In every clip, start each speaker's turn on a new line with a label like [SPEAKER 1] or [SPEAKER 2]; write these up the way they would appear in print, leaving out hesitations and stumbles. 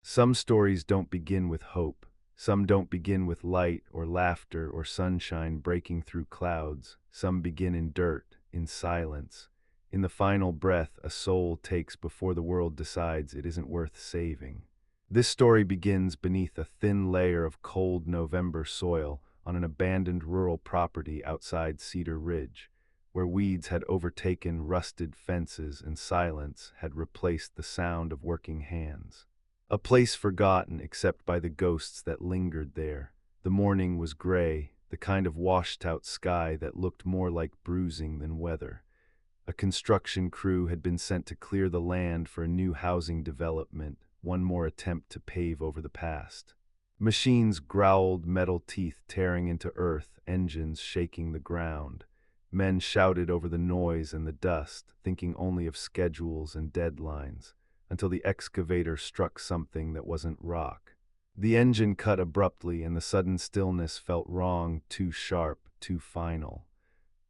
[SPEAKER 1] Some stories don't begin with hope. Some don't begin with light or laughter or sunshine breaking through clouds. Some begin in dirt, in silence, in the final breath a soul takes before the world decides it isn't worth saving. This story begins beneath a thin layer of cold November soil on an abandoned rural property outside Cedar Ridge, where weeds had overtaken rusted fences and silence had replaced the sound of working hands. A place forgotten except by the ghosts that lingered there. The morning was gray, the kind of washed-out sky that looked more like bruising than weather. A construction crew had been sent to clear the land for a new housing development, one more attempt to pave over the past. Machines growled, metal teeth tearing into earth, engines shaking the ground. Men shouted over the noise and the dust, thinking only of schedules and deadlines, until the excavator struck something that wasn't rock. The engine cut abruptly, and the sudden stillness felt wrong, too sharp, too final.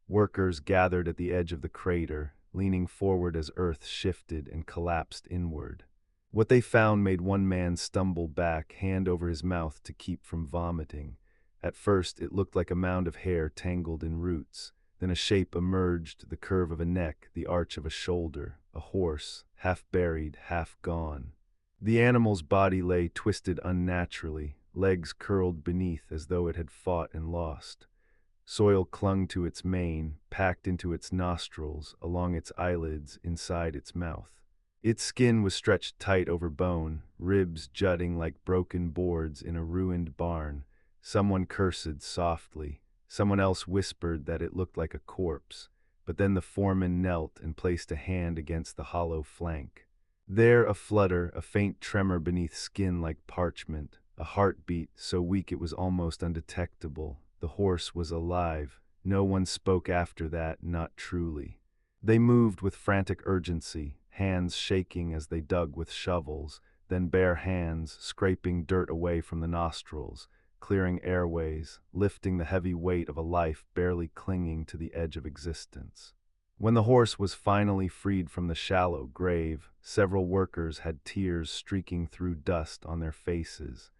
[SPEAKER 1] Workers gathered at the edge of the crater, leaning forward as earth shifted and collapsed inward. What they found made one man stumble back, hand over his mouth to keep from vomiting. At first, it looked like a mound of hair tangled in roots. Then a shape emerged, the curve of a neck, the arch of a shoulder, a horse, half buried, half gone. The animal's body lay twisted unnaturally, legs curled beneath as though it had fought and lost. Soil clung to its mane, packed into its nostrils, along its eyelids, inside its mouth. Its skin was stretched tight over bone, ribs jutting like broken boards in a ruined barn. Someone cursed softly. Someone else whispered that it looked like a corpse, but then the foreman knelt and placed a hand against the hollow flank. There a flutter, a faint tremor beneath skin like parchment, a heartbeat so weak it was almost undetectable. The horse was alive. No one spoke after that, not truly. They moved with frantic urgency, hands shaking as they dug with shovels, then bare hands scraping dirt away from the nostrils, clearing airways, lifting the heavy weight of a life barely clinging to the edge of existence. When the horse was finally freed from the shallow grave, several workers had tears streaking through dust on their faces.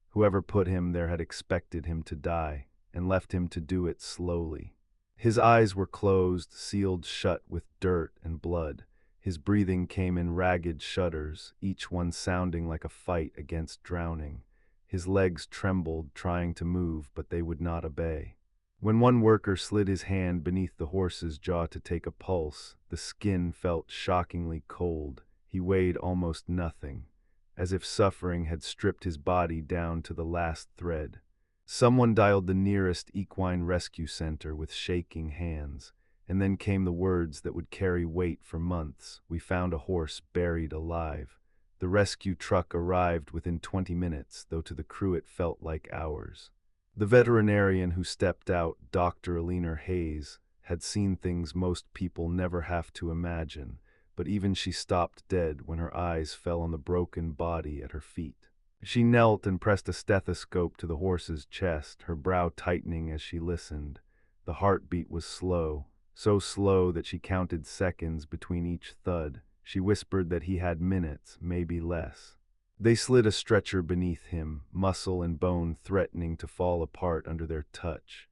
[SPEAKER 1] Whoever put him there had expected him to die, and left him to do it slowly. His eyes were closed, sealed shut with dirt and blood. His breathing came in ragged shudders, each one sounding like a fight against drowning. His legs trembled, trying to move, but they would not obey. When one worker slid his hand beneath the horse's jaw to take a pulse, the skin felt shockingly cold. He weighed almost nothing, as if suffering had stripped his body down to the last thread. Someone dialed the nearest equine rescue center with shaking hands, and then came the words that would carry weight for months. "We found a horse buried alive." The rescue truck arrived within 20 minutes, though to the crew it felt like hours. The veterinarian who stepped out, Dr. Alina Hayes, had seen things most people never have to imagine, but even she stopped dead when her eyes fell on the broken body at her feet. She knelt and pressed a stethoscope to the horse's chest, her brow tightening as she listened. The heartbeat was slow, so slow that she counted seconds between each thud. She whispered that he had minutes, maybe less. They slid a stretcher beneath him, muscle and bone threatening to fall apart under their touch.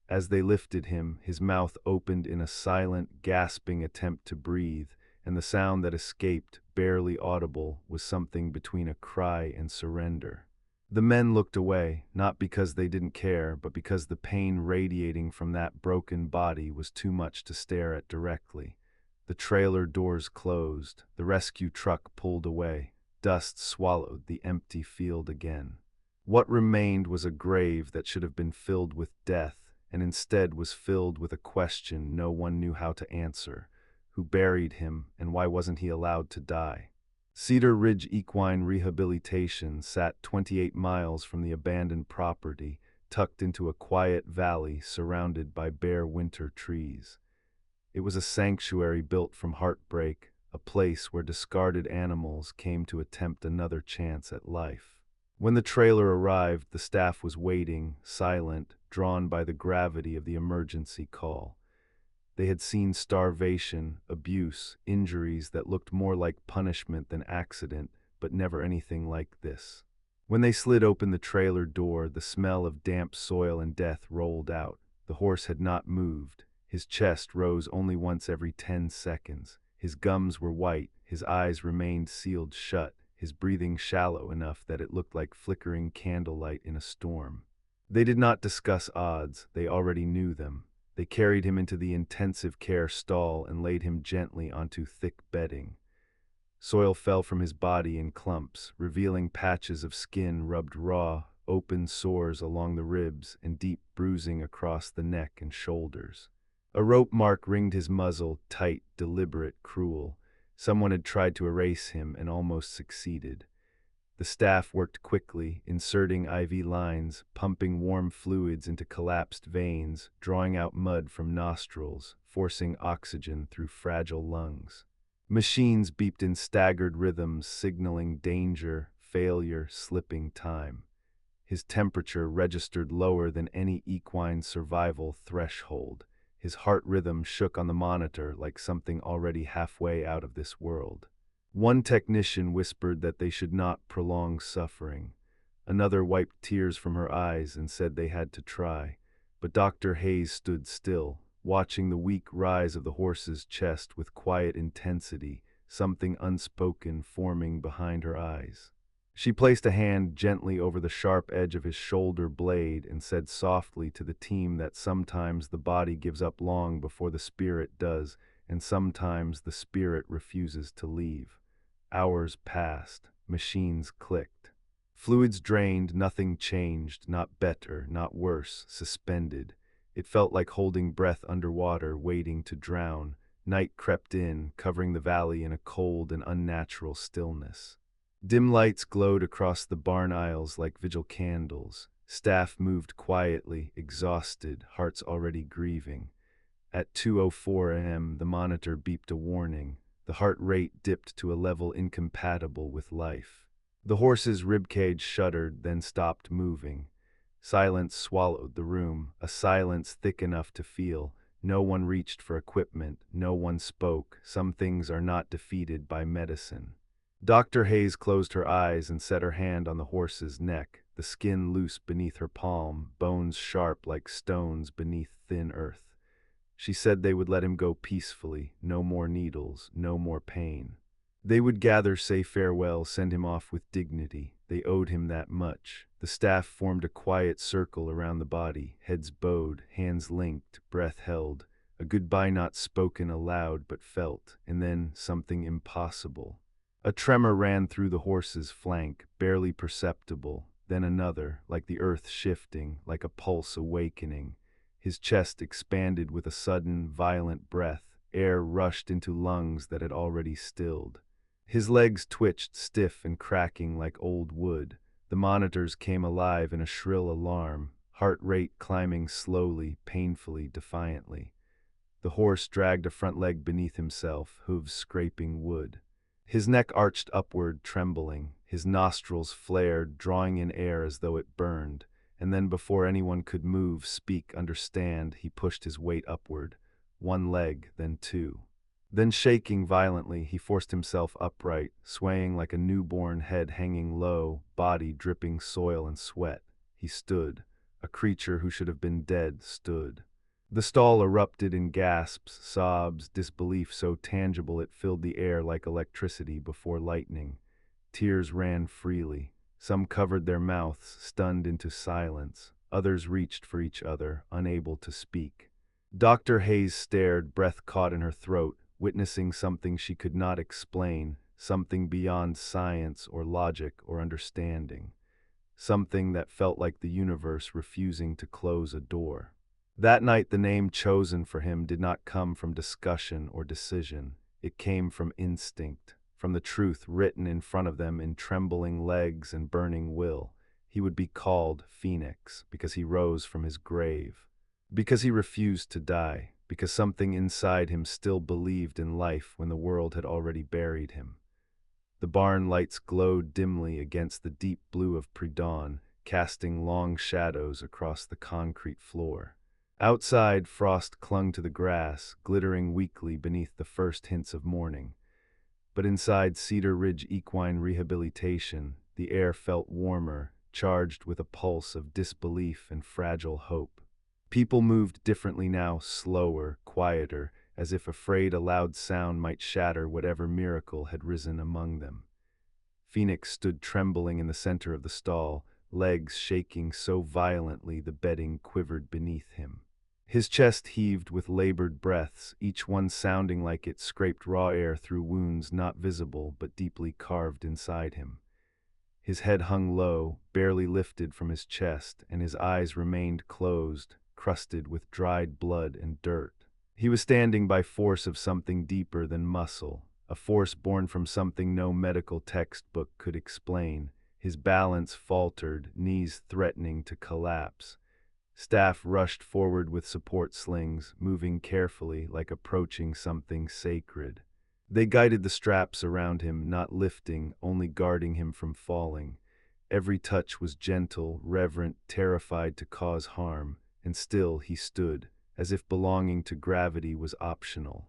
[SPEAKER 1] As they lifted him, his mouth opened in a silent, gasping attempt to breathe, and the sound that escaped, barely audible, was something between a cry and surrender. The men looked away, not because they didn't care, but because the pain radiating from that broken body was too much to stare at directly. The trailer doors closed, the rescue truck pulled away. Dust swallowed the empty field again. What remained was a grave that should have been filled with death, and instead was filled with a question no one knew how to answer. Who buried him, and why wasn't he allowed to die? Cedar Ridge Equine Rehabilitation sat 28 miles from the abandoned property, tucked into a quiet valley surrounded by bare winter trees. It was a sanctuary built from heartbreak, a place where discarded animals came to attempt another chance at life. When the trailer arrived, the staff was waiting, silent, drawn by the gravity of the emergency call. They had seen starvation, abuse, injuries that looked more like punishment than accident, but never anything like this. When they slid open the trailer door, the smell of damp soil and death rolled out. The horse had not moved. His chest rose only once every 10 seconds. His gums were white, his eyes remained sealed shut, his breathing shallow enough that it looked like flickering candlelight in a storm. They did not discuss odds, they already knew them. They carried him into the intensive care stall and laid him gently onto thick bedding. Soil fell from his body in clumps, revealing patches of skin rubbed raw, open sores along the ribs, and deep bruising across the neck and shoulders. A rope mark ringed his muzzle, tight, deliberate, cruel. Someone had tried to erase him and almost succeeded. The staff worked quickly, inserting IV lines, pumping warm fluids into collapsed veins, drawing out mud from nostrils, forcing oxygen through fragile lungs. Machines beeped in staggered rhythms, signaling danger, failure, slipping time. His temperature registered lower than any equine survival threshold. His heart rhythm shook on the monitor like something already halfway out of this world. One technician whispered that they should not prolong suffering. Another wiped tears from her eyes and said they had to try. But Dr. Hayes stood still, watching the weak rise of the horse's chest with quiet intensity, something unspoken forming behind her eyes. She placed a hand gently over the sharp edge of his shoulder blade and said softly to the team that sometimes the body gives up long before the spirit does, and sometimes the spirit refuses to leave. Hours passed. Machines clicked. Fluids drained, nothing changed, not better, not worse, suspended. It felt like holding breath underwater, waiting to drown. Night crept in, covering the valley in a cold and unnatural stillness. Dim lights glowed across the barn aisles like vigil candles. Staff moved quietly, exhausted, hearts already grieving. At 2:04 a.m., the monitor beeped a warning. The heart rate dipped to a level incompatible with life. The horse's ribcage shuddered, then stopped moving. Silence swallowed the room, a silence thick enough to feel. No one reached for equipment, no one spoke. Some things are not defeated by medicine. Dr. Hayes closed her eyes and set her hand on the horse's neck, the skin loose beneath her palm, bones sharp like stones beneath thin earth. She said they would let him go peacefully, no more needles, no more pain. They would gather, say farewell, send him off with dignity. They owed him that much. The staff formed a quiet circle around the body, heads bowed, hands linked, breath held. A goodbye not spoken aloud but felt, and then something impossible. A tremor ran through the horse's flank, barely perceptible, then another, like the earth shifting, like a pulse awakening. His chest expanded with a sudden, violent breath. Air rushed into lungs that had already stilled. His legs twitched, stiff and cracking like old wood. The monitors came alive in a shrill alarm, heart rate climbing slowly, painfully, defiantly. The horse dragged a front leg beneath himself, hooves scraping wood. His neck arched upward, trembling. His nostrils flared, drawing in air as though it burned. And then before anyone could move, speak, understand, he pushed his weight upward. One leg, then two. Then shaking violently, he forced himself upright, swaying like a newborn, head hanging low, body dripping soil and sweat. He stood. A creature who should have been dead stood. The stall erupted in gasps, sobs, disbelief so tangible it filled the air like electricity before lightning. Tears ran freely. Some covered their mouths, stunned into silence. Others reached for each other, unable to speak. Dr. Hayes stared, breath caught in her throat, witnessing something she could not explain, something beyond science or logic or understanding. Something that felt like the universe refusing to close a door. That night the name chosen for him did not come from discussion or decision. It came from instinct, from the truth written in front of them in trembling legs and burning will. He would be called Phoenix because he rose from his grave. Because he refused to die. Because something inside him still believed in life when the world had already buried him. The barn lights glowed dimly against the deep blue of pre-dawn, casting long shadows across the concrete floor. Outside, frost clung to the grass, glittering weakly beneath the first hints of morning. But inside Cedar Ridge Equine Rehabilitation, the air felt warmer, charged with a pulse of disbelief and fragile hope. People moved differently now, slower, quieter, as if afraid a loud sound might shatter whatever miracle had risen among them. Phoenix stood trembling in the center of the stall, legs shaking so violently the bedding quivered beneath him. His chest heaved with labored breaths, each one sounding like it scraped raw air through wounds not visible but deeply carved inside him. His head hung low, barely lifted from his chest, and his eyes remained closed, crusted with dried blood and dirt. He was standing by force of something deeper than muscle, a force born from something no medical textbook could explain. His balance faltered, knees threatening to collapse. Staff rushed forward with support slings, moving carefully like approaching something sacred. They guided the straps around him, not lifting, only guarding him from falling. Every touch was gentle, reverent, terrified to cause harm, and still he stood, as if belonging to gravity was optional.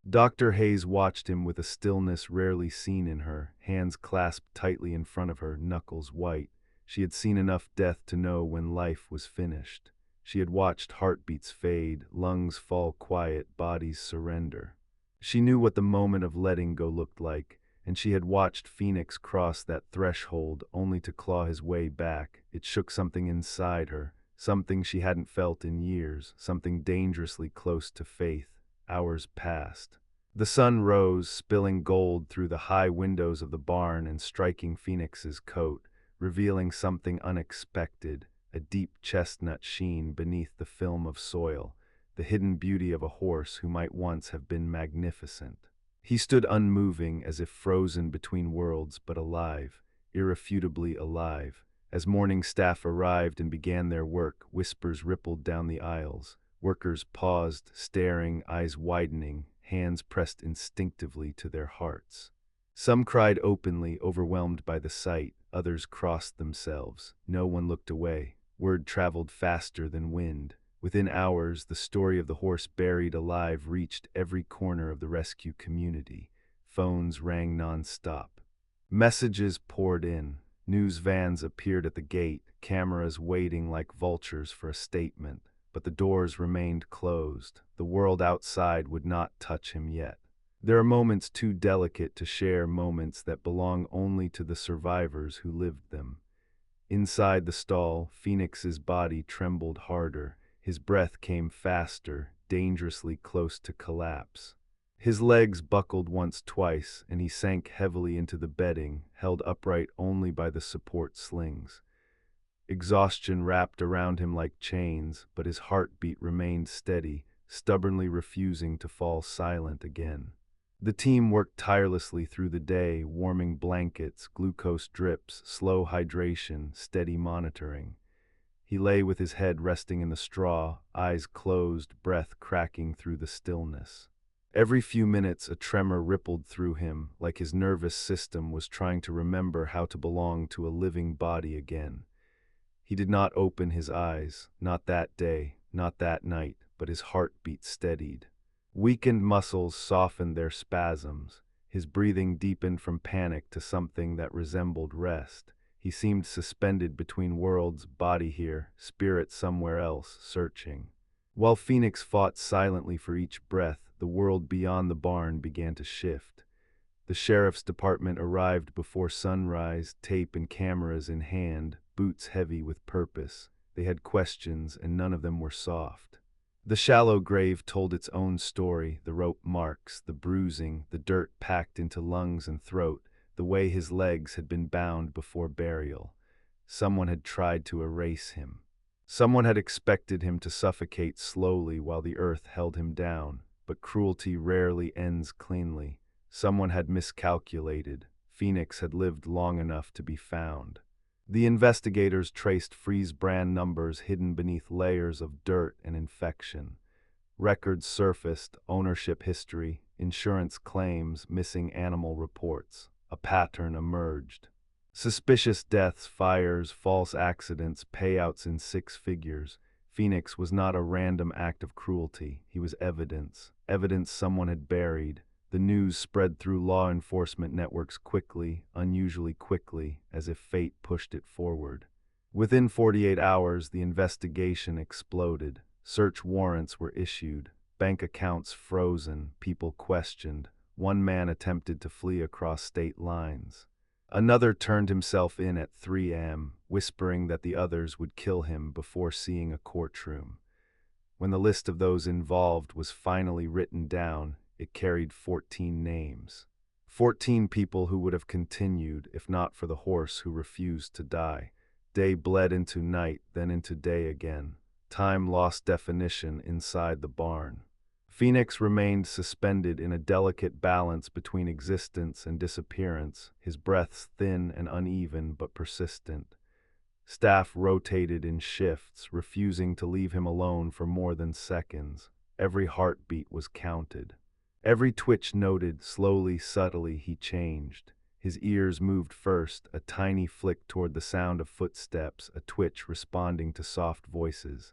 [SPEAKER 1] Dr. Hayes watched him with a stillness rarely seen in her, hands clasped tightly in front of her, knuckles white. She had seen enough death to know when life was finished. She had watched heartbeats fade, lungs fall quiet, bodies surrender. She knew what the moment of letting go looked like, and she had watched Phoenix cross that threshold only to claw his way back. It shook something inside her, something she hadn't felt in years, something dangerously close to faith. Hours passed. The sun rose, spilling gold through the high windows of the barn and striking Phoenix's coat, revealing something unexpected, a deep chestnut sheen beneath the film of soil, the hidden beauty of a horse who might once have been magnificent. He stood unmoving, as if frozen between worlds, but alive, irrefutably alive. As morning staff arrived and began their work, whispers rippled down the aisles. Workers paused, staring, eyes widening, hands pressed instinctively to their hearts. Some cried openly, overwhelmed by the sight. Others crossed themselves. No one looked away. Word traveled faster than wind. Within hours, the story of the horse buried alive reached every corner of the rescue community. Phones rang non-stop. Messages poured in. News vans appeared at the gate, cameras waiting like vultures for a statement. But the doors remained closed. The world outside would not touch him yet. There are moments too delicate to share, moments that belong only to the survivors who lived them. Inside the stall, Phoenix's body trembled harder. His breath came faster, dangerously close to collapse. His legs buckled once, twice, and he sank heavily into the bedding, held upright only by the support slings. Exhaustion wrapped around him like chains, but his heartbeat remained steady, stubbornly refusing to fall silent again. The team worked tirelessly through the day, warming blankets, glucose drips, slow hydration, steady monitoring. He lay with his head resting in the straw, eyes closed, breath cracking through the stillness. Every few minutes a tremor rippled through him, like his nervous system was trying to remember how to belong to a living body again. He did not open his eyes, not that day, not that night, but his heartbeat steadied. Weakened muscles softened their spasms. His breathing deepened from panic to something that resembled rest. He seemed suspended between worlds, body here, spirit somewhere else, searching. While Phoenix fought silently for each breath, the world beyond the barn began to shift. The sheriff's department arrived before sunrise, tape and cameras in hand, boots heavy with purpose. They had questions, and none of them were soft. The shallow grave told its own story, the rope marks, the bruising, the dirt packed into lungs and throat, the way his legs had been bound before burial. Someone had tried to erase him. Someone had expected him to suffocate slowly while the earth held him down, but cruelty rarely ends cleanly. Someone had miscalculated. Phoenix had lived long enough to be found. The investigators traced Freeze brand numbers hidden beneath layers of dirt and infection. Records surfaced, ownership history, insurance claims, missing animal reports. A pattern emerged. Suspicious deaths, fires, false accidents, payouts in six figures. Phoenix was not a random act of cruelty. He was evidence. Evidence someone had buried. The news spread through law enforcement networks quickly, unusually quickly, as if fate pushed it forward. Within 48 hours, the investigation exploded. Search warrants were issued, bank accounts frozen, people questioned. One man attempted to flee across state lines. Another turned himself in at 3 a.m., whispering that the others would kill him before seeing a courtroom. When the list of those involved was finally written down, it carried 14 names. 14 people who would have continued if not for the horse who refused to die. Day bled into night, then into day again. Time lost definition inside the barn. Phoenix remained suspended in a delicate balance between existence and disappearance, his breaths thin and uneven but persistent. Staff rotated in shifts, refusing to leave him alone for more than seconds. Every heartbeat was counted. Every twitch noted, slowly, subtly, he changed. His ears moved first, a tiny flick toward the sound of footsteps, a twitch responding to soft voices.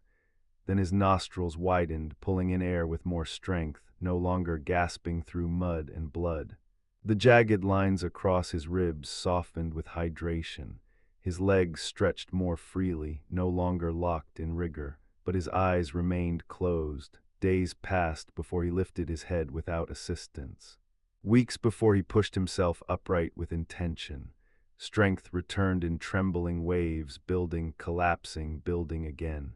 [SPEAKER 1] Then his nostrils widened, pulling in air with more strength, no longer gasping through mud and blood. The jagged lines across his ribs softened with hydration. His legs stretched more freely, no longer locked in rigor, but his eyes remained closed. Days passed before he lifted his head without assistance. Weeks before he pushed himself upright with intention. Strength returned in trembling waves, building, collapsing, building again.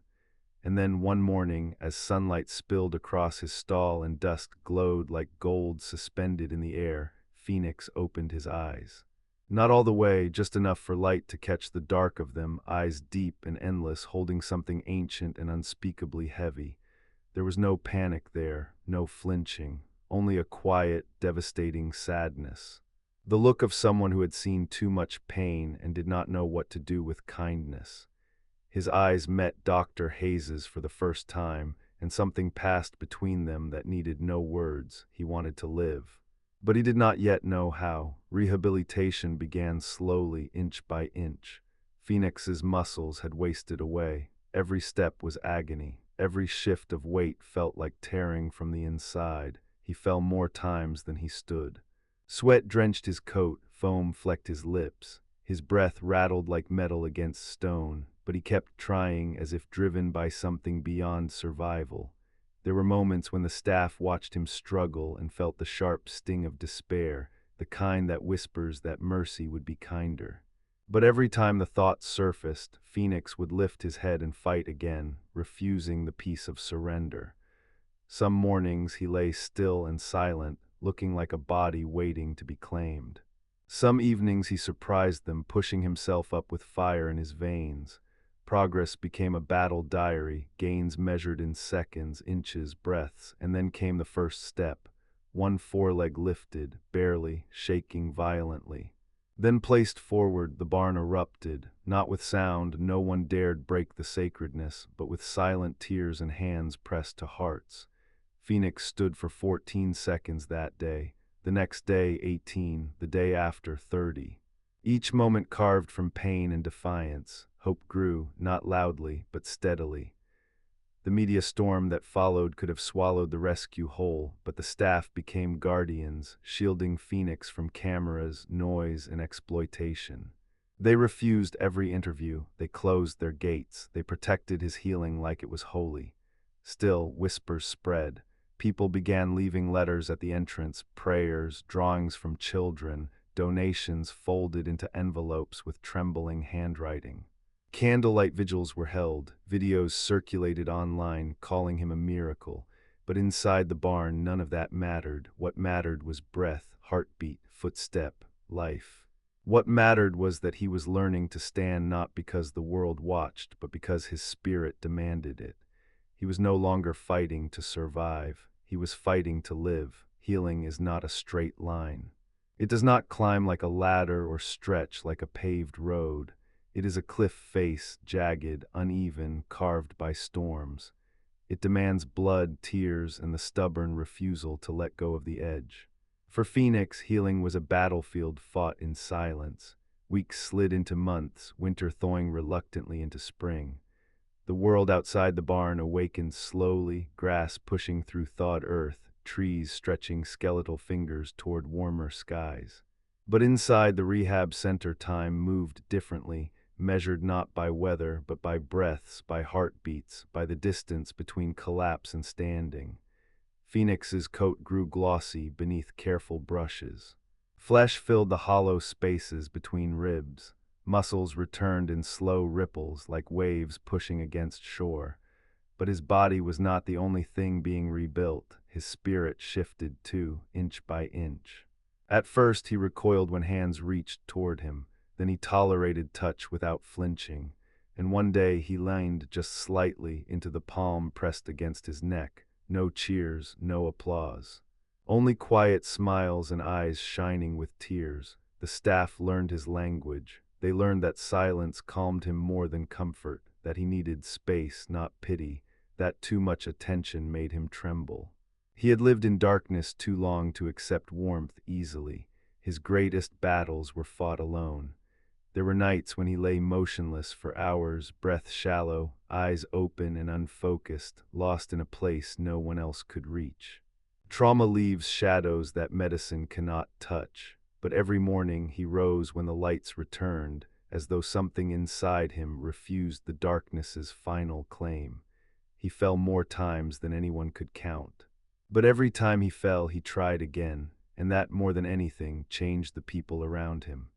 [SPEAKER 1] And then one morning, as sunlight spilled across his stall and dusk glowed like gold suspended in the air, Phoenix opened his eyes. Not all the way, just enough for light to catch the dark of them, eyes deep and endless, holding something ancient and unspeakably heavy. There was no panic there, no flinching, only a quiet, devastating sadness. The look of someone who had seen too much pain and did not know what to do with kindness. His eyes met Dr. Hayes's for the first time, and something passed between them that needed no words. He wanted to live. But he did not yet know how. Rehabilitation began slowly, inch by inch. Phoenix's muscles had wasted away. Every step was agony. Every shift of weight felt like tearing from the inside. He fell more times than he stood. Sweat drenched his coat, foam flecked his lips. His breath rattled like metal against stone, but he kept trying as if driven by something beyond survival. There were moments when the staff watched him struggle and felt the sharp sting of despair, the kind that whispers that mercy would be kinder. But every time the thought surfaced, Phoenix would lift his head and fight again, refusing the peace of surrender. Some mornings he lay still and silent, looking like a body waiting to be claimed. Some evenings he surprised them, pushing himself up with fire in his veins. Progress became a battle diary, gains measured in seconds, inches, breaths, and then came the first step. One foreleg lifted, barely, shaking violently. Then placed forward, the barn erupted. Not with sound, no one dared break the sacredness, but with silent tears and hands pressed to hearts. Phoenix stood for 14 seconds that day. The next day, 18, the day after, 30. Each moment carved from pain and defiance. Hope grew, not loudly, but steadily. The media storm that followed could have swallowed the rescue whole, but the staff became guardians, shielding Phoenix from cameras, noise, and exploitation. They refused every interview, they closed their gates, they protected his healing like it was holy. Still, whispers spread. People began leaving letters at the entrance, prayers, drawings from children, donations folded into envelopes with trembling handwriting. Candlelight vigils were held, videos circulated online calling him a miracle, but inside the barn none of that mattered. What mattered was breath, heartbeat, footstep, life. What mattered was that he was learning to stand not because the world watched, but because his spirit demanded it. He was no longer fighting to survive. He was fighting to live. Healing is not a straight line. It does not climb like a ladder or stretch like a paved road. It is a cliff face, jagged, uneven, carved by storms. It demands blood, tears, and the stubborn refusal to let go of the edge. For Phoenix, healing was a battlefield fought in silence. Weeks slid into months, winter thawing reluctantly into spring. The world outside the barn awakened slowly, grass pushing through thawed earth, trees stretching skeletal fingers toward warmer skies. But inside the rehab center, time moved differently, measured not by weather, but by breaths, by heartbeats, by the distance between collapse and standing. Phoenix's coat grew glossy beneath careful brushes. Flesh filled the hollow spaces between ribs. Muscles returned in slow ripples like waves pushing against shore. But his body was not the only thing being rebuilt. His spirit shifted too, inch by inch. At first he recoiled when hands reached toward him, then he tolerated touch without flinching, and one day he leaned just slightly into the palm pressed against his neck. No cheers, no applause. Only quiet smiles and eyes shining with tears. The staff learned his language. They learned that silence calmed him more than comfort, that he needed space, not pity, that too much attention made him tremble. He had lived in darkness too long to accept warmth easily. His greatest battles were fought alone. There were nights when he lay motionless for hours, breath shallow, eyes open and unfocused, lost in a place no one else could reach. Trauma leaves shadows that medicine cannot touch, but every morning he rose when the lights returned, as though something inside him refused the darkness's final claim. He fell more times than anyone could count. But every time he fell, he tried again, and that, more than anything, changed the people around him.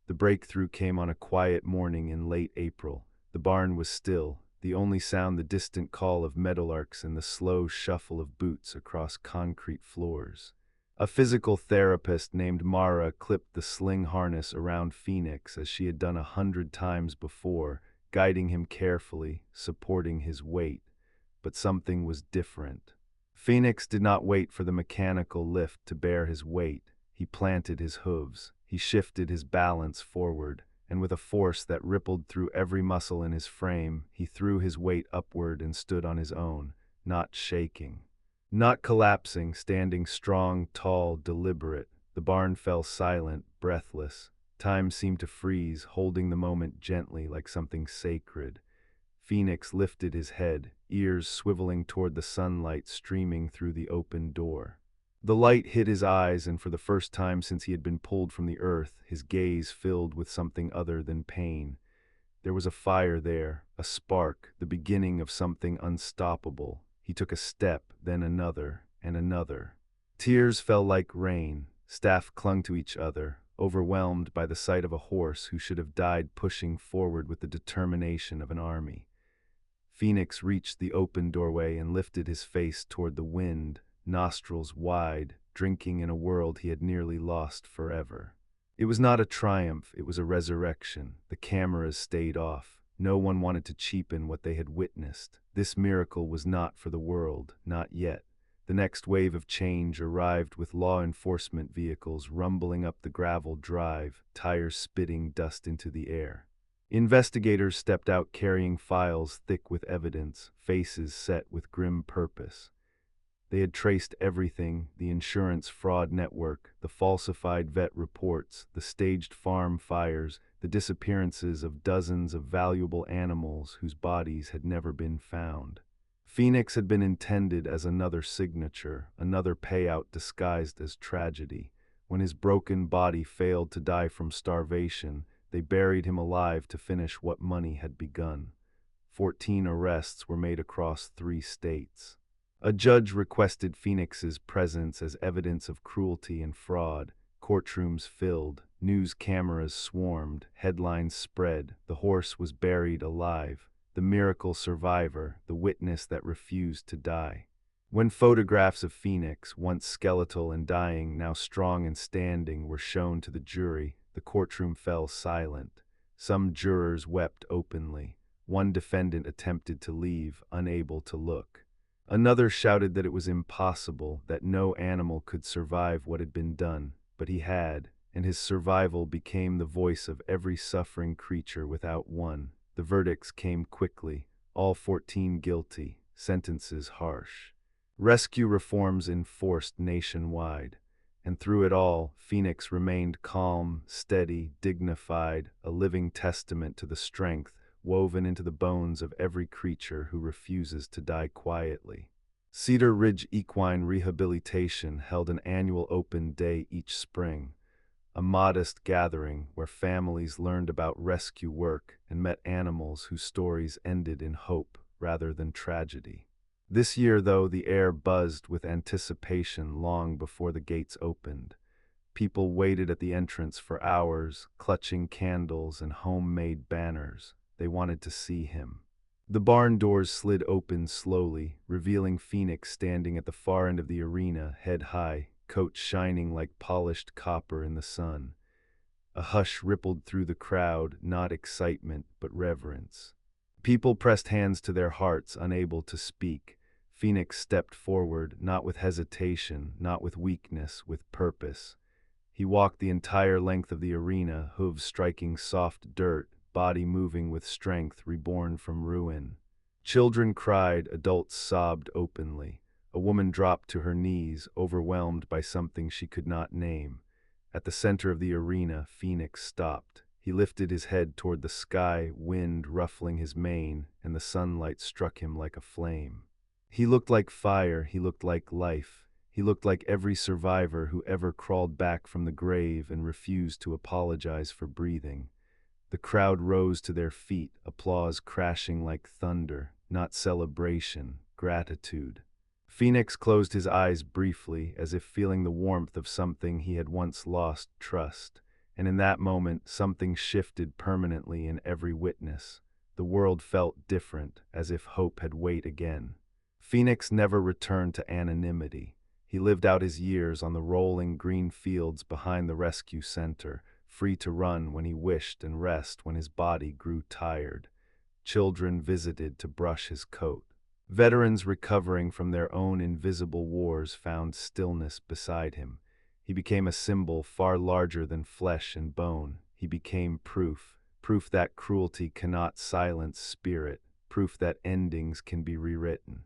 [SPEAKER 1] The breakthrough came on a quiet morning in late April. The barn was still, the only sound the distant call of meadowlarks and the slow shuffle of boots across concrete floors. A physical therapist named Mara clipped the sling harness around Phoenix as she had done 100 times before, guiding him carefully, supporting his weight. But something was different. Phoenix did not wait for the mechanical lift to bear his weight. He planted his hooves. He shifted his balance forward, and with a force that rippled through every muscle in his frame, he threw his weight upward and stood on his own, not shaking, not collapsing, standing strong, tall, deliberate. The barn fell silent, breathless. Time seemed to freeze, holding the moment gently like something sacred. Phoenix lifted his head, ears swiveling toward the sunlight streaming through the open door. The light hit his eyes, and for the first time since he had been pulled from the earth, his gaze filled with something other than pain. There was a fire there, a spark, the beginning of something unstoppable. He took a step, then another, and another. Tears fell like rain. Staff clung to each other, overwhelmed by the sight of a horse who should have died pushing forward with the determination of an army. Phoenix reached the open doorway and lifted his face toward the wind, nostrils wide, drinking in a world he had nearly lost forever. It was not a triumph, it was a resurrection. The cameras stayed off. No one wanted to cheapen what they had witnessed. This miracle was not for the world, not yet. The next wave of change arrived with law enforcement vehicles rumbling up the gravel drive, tires spitting dust into the air. Investigators stepped out carrying files thick with evidence, faces set with grim purpose. They had traced everything: the insurance fraud network, the falsified vet reports, the staged farm fires, the disappearances of dozens of valuable animals whose bodies had never been found. Phoenix had been intended as another signature, another payout disguised as tragedy. When his broken body failed to die from starvation, they buried him alive to finish what money had begun. 14 arrests were made across 3 states. A judge requested Phoenix's presence as evidence of cruelty and fraud. Courtrooms filled, news cameras swarmed, headlines spread. The horse was buried alive, the miracle survivor, the witness that refused to die. When photographs of Phoenix, once skeletal and dying, now strong and standing, were shown to the jury, the courtroom fell silent. Some jurors wept openly. One defendant attempted to leave, unable to look. Another shouted that it was impossible, that no animal could survive what had been done, but he had, and his survival became the voice of every suffering creature without one. The verdicts came quickly, all 14 guilty, sentences harsh. Rescue reforms enforced nationwide, and through it all, Phoenix remained calm, steady, dignified, a living testament to the strength woven into the bones of every creature who refuses to die quietly. Cedar Ridge Equine Rehabilitation held an annual open day each spring, a modest gathering where families learned about rescue work and met animals whose stories ended in hope rather than tragedy. This year, though, the air buzzed with anticipation long before the gates opened. People waited at the entrance for hours, clutching candles and homemade banners. They wanted to see him. The barn doors slid open slowly, revealing Phoenix standing at the far end of the arena, head high, coat shining like polished copper in the sun. A hush rippled through the crowd, not excitement, but reverence. People pressed hands to their hearts, unable to speak. Phoenix stepped forward, not with hesitation, not with weakness, with purpose. He walked the entire length of the arena, hooves striking soft dirt, body moving with strength reborn from ruin. Children cried, adults sobbed openly. A woman dropped to her knees, overwhelmed by something she could not name. At the center of the arena, Phoenix stopped. He lifted his head toward the sky, wind ruffling his mane, and the sunlight struck him like a flame. He looked like fire, he looked like life. He looked like every survivor who ever crawled back from the grave and refused to apologize for breathing. The crowd rose to their feet, applause crashing like thunder, not celebration, gratitude. Phoenix closed his eyes briefly, as if feeling the warmth of something he had once lost trust. And in that moment, something shifted permanently in every witness. The world felt different, as if hope had waked again. Phoenix never returned to anonymity. He lived out his years on the rolling green fields behind the rescue center, free to run when he wished and rest when his body grew tired. Children visited to brush his coat. Veterans recovering from their own invisible wars found stillness beside him. He became a symbol far larger than flesh and bone. He became proof that cruelty cannot silence spirit, proof that endings can be rewritten.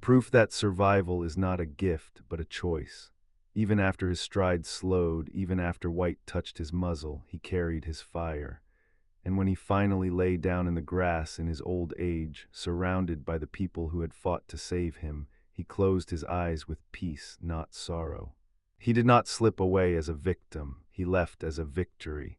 [SPEAKER 1] Proof that survival is not a gift, but a choice. Even after his stride slowed, even after white touched his muzzle, he carried his fire. And when he finally lay down in the grass in his old age, surrounded by the people who had fought to save him, he closed his eyes with peace, not sorrow. He did not slip away as a victim, he left as a victory.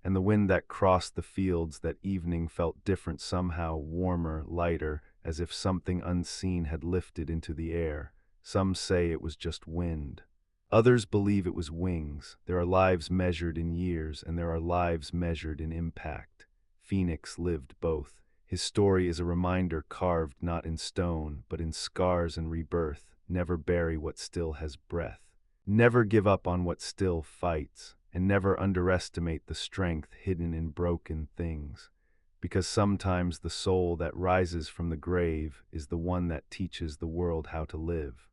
[SPEAKER 1] And the wind that crossed the fields that evening felt different somehow, warmer, lighter, as if something unseen had lifted into the air. Some say it was just wind. Others believe it was wings. There are lives measured in years, and there are lives measured in impact. Phoenix lived both. His story is a reminder carved not in stone, but in scars and rebirth. Never bury what still has breath. Never give up on what still fights, and never underestimate the strength hidden in broken things. Because sometimes the soul that rises from the grave is the one that teaches the world how to live.